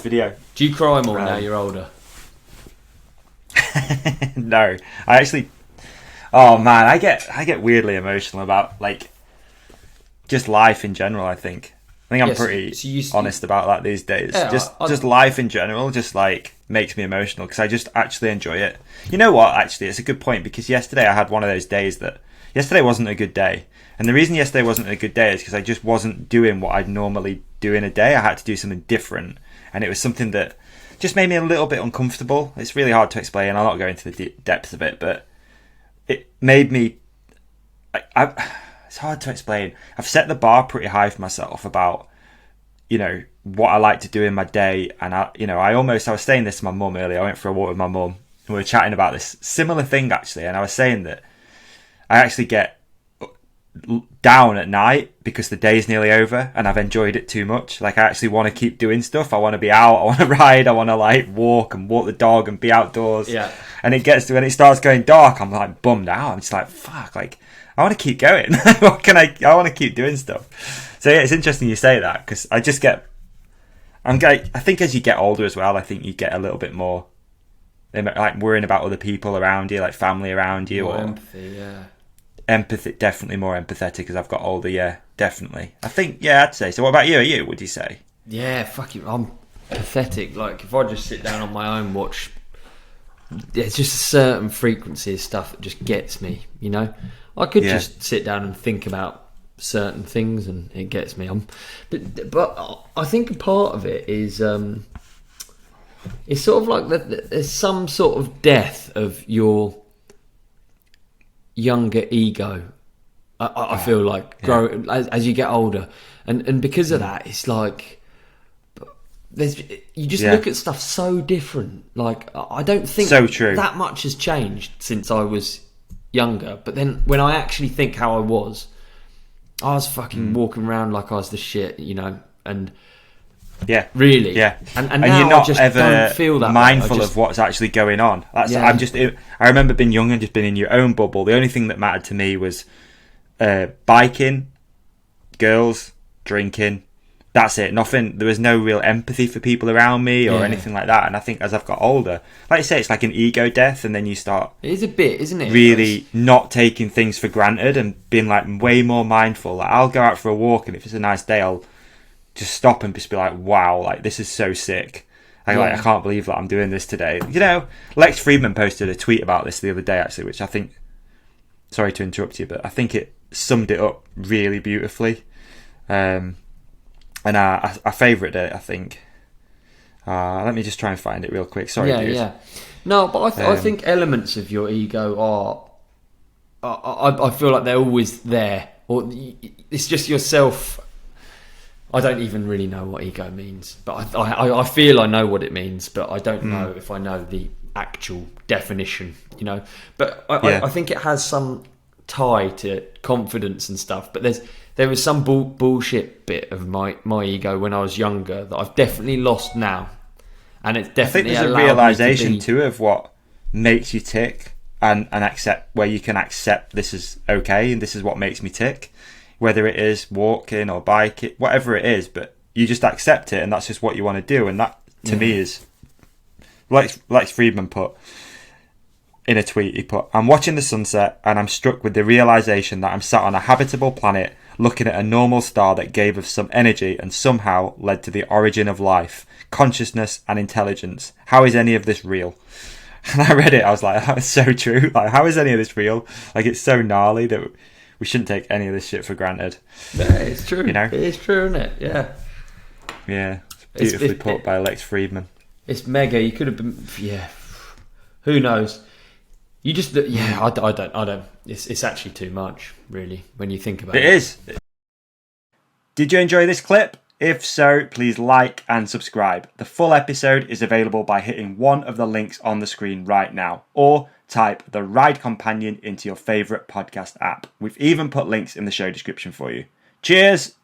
video. Do you cry more now you're older? No, I actually. Oh man, I get weirdly emotional about like just life in general. I think I'm pretty honest about that these days. Yeah, just life in general, just like makes me emotional because I just actually enjoy it. You know what? Actually, it's a good point because yesterday I had one of those days that yesterday wasn't a good day, and the reason yesterday wasn't a good day is because I just wasn't doing what I'd normally do in a day. I had to do something different, and it was something that just made me a little bit uncomfortable. It's really hard to explain. I'm not going to the depths of it, but it made me. It's hard to explain. I've set the bar pretty high for myself about, what I like to do in my day, and I was saying this to my mum earlier. I went for a walk with my mum, and we were chatting about this similar thing actually, and I was saying that I actually get down at night because the day's nearly over and I've enjoyed it too much. Like I actually want to keep doing stuff. I want to be out, I want to ride, I want to like walk the dog and be outdoors. Yeah. And it gets to when it starts going dark, I'm like bummed out. I'm just like, fuck, like I want to keep going. I want to keep doing stuff. So yeah, it's interesting you say that because I think as you get older as well, I think you get a little bit more like worrying about other people around you, like family around you, more or empathy, yeah. Empathy, definitely more empathetic as I've got older. Yeah, definitely. I think, yeah, I'd say. So what about you? Are you, would you say? Yeah, fuck you. I'm pathetic. Like if I just sit down on my own, watch, there's just a certain frequency of stuff that just gets me, I could just sit down and think about certain things and it gets me. But I think a part of it is it's sort of like there's some sort of death of your younger ego. I feel like grow as you get older, and because of that, it's like you just look at stuff so different. Like I don't think so true. That much has changed since I was younger. But then when I actually think how I was fucking walking around like I was the shit, and yeah, really, yeah. And now you're not I just ever don't feel that mindful of what's actually going on. I remember being young and just being in your own bubble. The only thing that mattered to me was biking, girls, drinking. That's it. Nothing. There was no real empathy for people around me or anything like that. And I think as I've got older, like you say, it's like an ego death, and then you start. It is a bit, isn't it? Really not taking things for granted and being like way more mindful. Like I'll go out for a walk, and if it's a nice day, I'll just stop and just be like, wow, like this is so sick. I can't believe that I'm doing this today. Lex Friedman posted a tweet about this the other day actually, which I think, sorry to interrupt you, but I think it summed it up really beautifully. And I favourite it, I think. Let me just try and find it real quick. Sorry, dude. Yeah. No, but I think elements of your ego I feel like they're always there. Or it's just yourself. I don't even really know what ego means, but I feel I know what it means, but I don't know if I know the actual definition, But I think it has some tie to confidence and stuff, but there was some bullshit bit of my ego when I was younger that I've definitely lost now, and it's definitely. I think there's a realization too of what makes you tick, and accept where you can accept this is okay and this is what makes me tick, whether it is walking or biking, whatever it is, but you just accept it and that's just what you want to do, and that to me is like Friedman put in a tweet. He put, "I'm watching the sunset and I'm struck with the realization that I'm sat on a habitable planet looking at a normal star that gave us some energy and somehow led to the origin of life, consciousness and intelligence. How is any of this real?" And I read it, I was like, that's so true. Like, how is any of this real? Like, it's so gnarly that we shouldn't take any of this shit for granted. Yeah, it's true. It is true, isn't it? Yeah. Yeah. It's beautifully put by Lex Friedman. It's mega. You could have been, who knows? You just, I don't. It's actually too much, really, when you think about it. It is. Did you enjoy this clip? If so, please like and subscribe. The full episode is available by hitting one of the links on the screen right now, or type The Ride Companion into your favourite podcast app. We've even put links in the show description for you. Cheers!